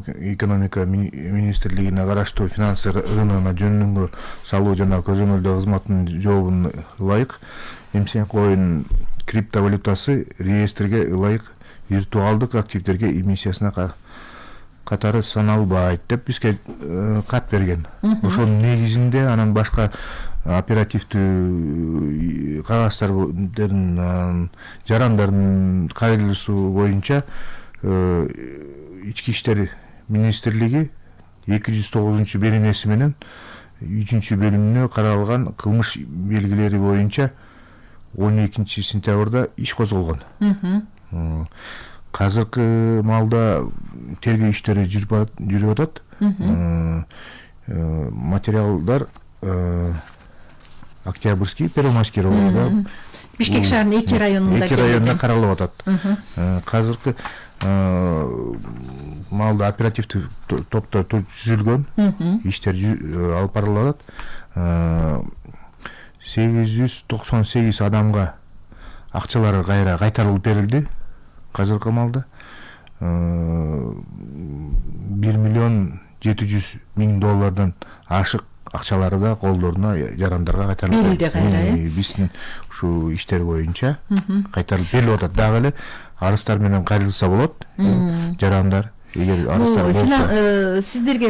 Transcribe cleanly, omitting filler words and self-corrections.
экономика министрлигине караштуу финансы рыногуна жөнүнгө салуу жана көзөмөлдөө кызматынын жообуна ылайык МСН коин криптовалютасы реестрге ылайык виртуалдык активдерге эмиссиясына катары саналбайт деп бизге кат берген. Ошонун негизинде анан башка оперативдүү кагаздардын жарандардын кайрылышуу боюнча Ички иштер министрлиги 209 беренеси менен 3-бөлүмүнө каралган кылмыш белгилери боюнча 12 сентябрда иш козголгон. Казыркы маалда тергөө иштери жүрүп атат. Материалдар Октябрьский, Первомайский районунда, Бишкек шаарынын 2 районунда каралып атат. Казыркы маалда оперативдүү топтор түзүлгөн, иштер алып барылып атат. 898 адамга акчалары кайра кайтарылып берилди. Казыркы маалда $1,700,000 ашык акчалары да колдоруна жарандарга кайтарылып берилди кайра. Биздин ушу иштер боюнча кайтарылып берилип атат. Дагы эле арыздар менен кайрылса болот. Жарандар эгер арыздар болсо сиздерге